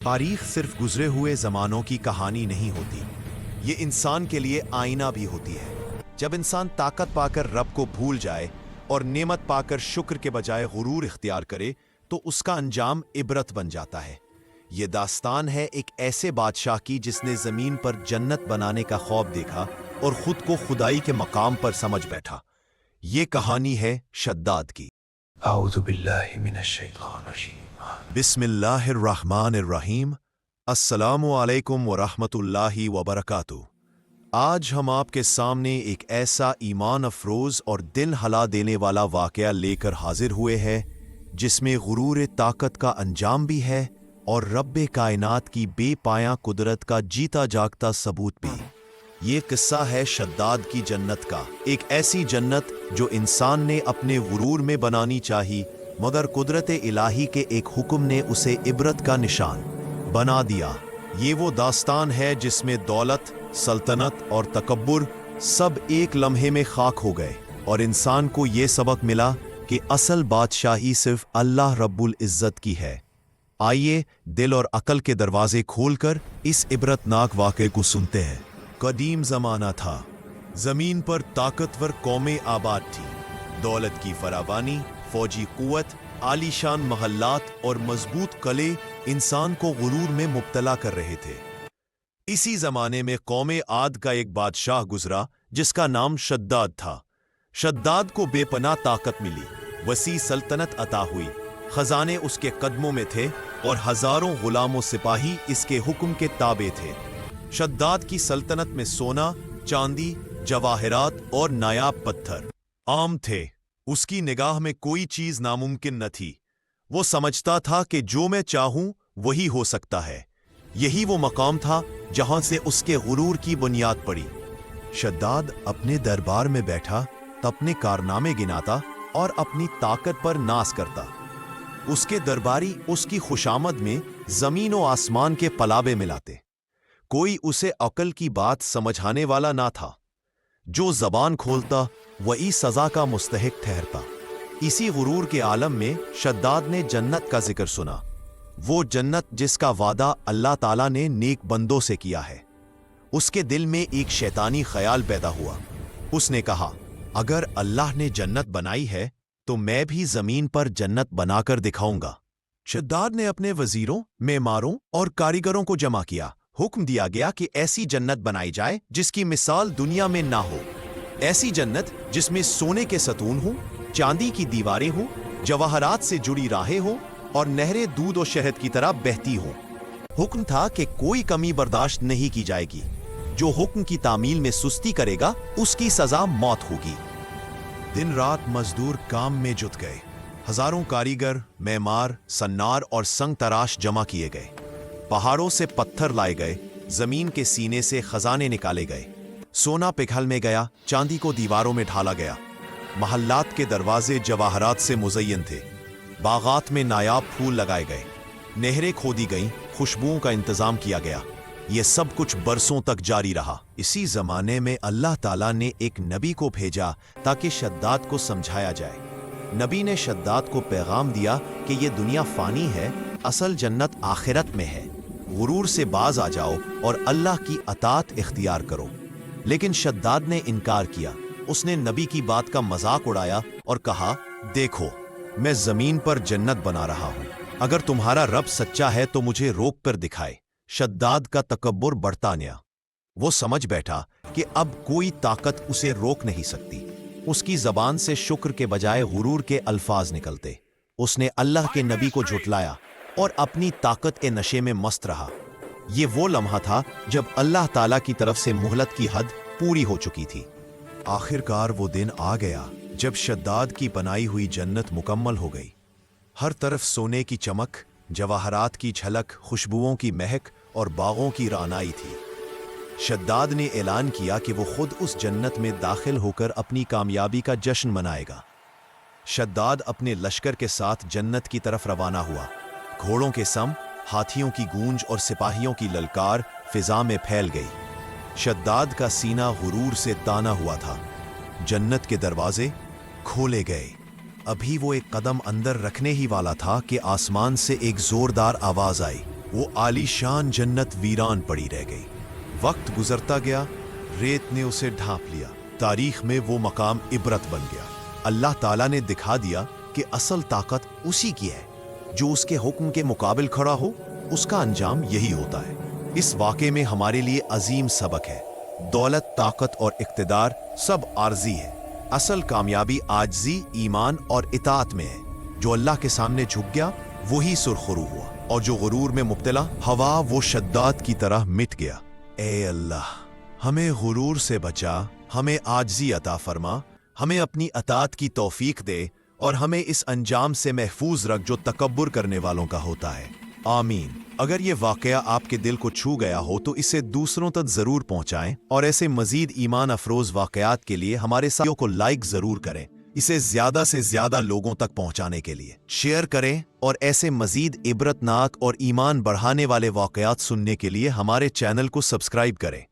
तारीख सिर्फ गुजरे हुए ज़मानों की कहानी नहीं होती, ये इंसान के लिए आईना भी होती है। जब इंसान ताकत पाकर रब को भूल जाए और नेमत पाकर शुक्र के बजाय गुरूर इख्तियार करे तो उसका अंजाम इबरत बन जाता है। ये दास्तान है एक ऐसे बादशाह की जिसने ज़मीन पर जन्नत बनाने का ख्वाब देखा और खुद को खुदाई के मकाम पर समझ बैठा। ये कहानी है शद्दाद की। औज़ु बिल्लाहि मिनश शैतानिर रजीम। बिस्मिल्लाहिर्रहमानिर्रहीम। अस्सलामु अलैकुम व रहमतुल्लाहि व बरकातुहू। आज हम आपके सामने एक ऐसा ईमान अफरोज़ और दिल हला देने वाला वाक़या लेकर हाजिर हुए हैं जिसमें गुरूर ताकत का अंजाम भी है और रब्बे कायनात की बेपाया कुदरत का जीता जागता सबूत भी। ये किस्सा है शद्दाद की जन्नत का, एक ऐसी जन्नत जो इंसान ने अपने गुरूर में बनानी चाहिए, मगर कुदरत इलाही के एक हुक्म ने उसे इबरत का निशान बना दिया। ये वो दास्तान है जिसमें दौलत, सल्तनत और तकब्बुर सब एक लम्हे में खाक हो गए और इंसान को ये सबक मिला कि असल बादशाही सिर्फ अल्लाह रब्बुल इज़्ज़त की है। आइए दिल और अकल के दरवाजे खोलकर इस इबरतनाक वाक़े को सुनते हैं। कदीम ज़माना था, ज़मीन पर ताकतवर कौमें आबाद थी। दौलत की फरावानी, फौजी कुव्वत, आलीशान महल्लात और मजबूत कले इंसान को गुरूर में मुब्तला कर रहे थे। इसी ज़माने में कौमे आद का एक बादशाह गुजरा जिसका नाम शद्दाद था। शद्दाद को बेपनाह ताकत मिली, वसी सल्तनत अता हुई, खजाने उसके कदमों में थे और हजारों गुलामों सिपाही इसके हुक्म के ताबे थे। शद्दाद की सल्तनत में सोना, चांदी, जवाहरात और नायाब पत्थर आम थे। उसकी निगाह में कोई चीज नामुमकिन न थी। वो समझता था कि जो मैं चाहूं वही हो सकता है। यही वो मकाम था जहां से उसके गुरूर की बुनियाद पड़ी। शद्दाद अपने दरबार में बैठा तो अपने कारनामे गिनाता और अपनी ताकत पर नाज करता। उसके दरबारी उसकी खुशामद में जमीन और आसमान के पलाबे मिलाते। कोई उसे अकल की बात समझाने वाला ना था। जो जबान खोलता वही सजा का मुस्तहिक ठहरता। इसी गुरूर के आलम में शद्दाद ने जन्नत का जिक्र सुना, वो जन्नत जिसका वादा अल्लाह ताला ने नेक बंदों से किया है। उसके दिल में एक शैतानी ख्याल पैदा हुआ। उसने कहा, अगर अल्लाह ने जन्नत बनाई है तो मैं भी जमीन पर जन्नत बनाकर दिखाऊंगा। शद्दाद ने अपने वजीरों, मेमारों और कारीगरों को जमा किया। हुक्म दिया गया कि ऐसी जन्नत बनाई जाए जिसकी मिसाल दुनिया में ना हो। ऐसी जन्नत जिसमें सोने के सतून हों, चांदी की दीवारें हों, जवाहरात से जुड़ी राहें हों और नहरें दूध और शहद की तरह बहती हों। हुक्म था कि कोई कमी बर्दाश्त नहीं की जाएगी। जो हुक्म की तामील में सुस्ती करेगा उसकी सजा मौत होगी। दिन रात मजदूर काम में जुट गए। हजारों कारीगर, मेमार, सन्नार और संग तराश जमा किए गए। पहाड़ों से पत्थर लाए गए, जमीन के सीने से खजाने निकाले गए। सोना पिघल में गया, चांदी को दीवारों में ढाला गया। महल्लात के दरवाजे जवाहरात से मुज़य्यन थे। बागात में नायाब फूल लगाए गए। नहरें खोदी गईं, खुशबुओं का इंतजाम किया गया। यह सब कुछ बरसों तक जारी रहा। इसी जमाने में अल्लाह ताला ने एक नबी को भेजा ताकि शद्दाद को समझाया जाए। नबी ने शद्दाद को पैगाम दिया कि यह दुनिया फानी है, असल जन्नत आखिरत में है। गुरूर से बाज आ जाओ और अल्लाह की अतात इख्तियार करो। लेकिन शद्दाद ने इनकार किया। उसने नबी की बात का मजाक उड़ाया और कहा, देखो मैं जमीन पर जन्नत बना रहा हूं, अगर तुम्हारा रब सच्चा है तो मुझे रोक कर दिखाए। शद्दाद का तकब्बुर बढ़ता गया। वो समझ बैठा कि अब कोई ताकत उसे रोक नहीं सकती। उसकी जबान से शुक्र के बजाय गुरूर के अल्फाज निकलते। उसने अल्लाह के नबी को झुटलाया और अपनी ताकत के नशे में मस्त रहा। ये वो लम्हा था जब अल्लाह ताला की तरफ से मोहलत की हद पूरी हो चुकी थी। आखिरकार वो दिन आ गया जब शद्दाद की बनाई हुई जन्नत मुकम्मल हो गई। हर तरफ सोने की चमक, जवाहरात की झलक, खुशबुओं की महक और बागों की रानाई थी। शद्दाद ने ऐलान किया कि वो खुद उस जन्नत में दाखिल होकर अपनी कामयाबी का जश्न मनाएगा। शद्दाद अपने लश्कर के साथ जन्नत की तरफ रवाना हुआ। घोड़ों के सम, हाथियों की गूंज और सिपाहियों की ललकार फिजा में फैल गई। शद्दाद का सीना गुरूर से ताना हुआ था। जन्नत के दरवाजे खोले गए। अभी वो एक कदम अंदर रखने ही वाला था कि आसमान से एक जोरदार आवाज आई, वो आलीशान जन्नत वीरान पड़ी रह गई। वक्त गुजरता गया, रेत ने उसे ढांप लिया। तारीख में वो मकाम इबरत बन गया। अल्लाह ताला ने दिखा दिया कि असल ताकत उसी की है जो उसके हुक्म के मुकाबिल खड़ा हो, उसका अंजाम यही होता है। इस वाक़े में हमारे लिए अजीम सबक है। दौलत, ताकत और इक़्तिदार सब आर्जी है। असल कामयाबी आजिज़ी, ईमान और इताअत में है। जो अल्लाह के सामने झुक गया वही सुरखरू हुआ, और जो गुरूर में मुब्तला हवा वो शद्दाद की तरह मिट गया। ए अल्लाह, हमें गुरूर से बचा, हमें आजिज़ी अता फरमा, हमें अपनी अताअत की तौफीक दे, और हमें इस अंजाम से महफूज रख जो तकब्बुर करने वालों का होता है। आमीन। अगर ये वाक़या आपके दिल को छू गया हो तो इसे दूसरों तक ज़रूर पहुँचाएं, और ऐसे मज़ीद ईमान अफरोज़ वाक़यात के लिए हमारे साथियों को लाइक ज़रूर करें। इसे ज़्यादा से ज़्यादा लोगों तक पहुँचाने के लिए शेयर करें, और ऐसे मज़ीद इबरतनाक और ईमान बढ़ाने वाले वाक़यात सुनने के लिए हमारे चैनल को सब्सक्राइब करें।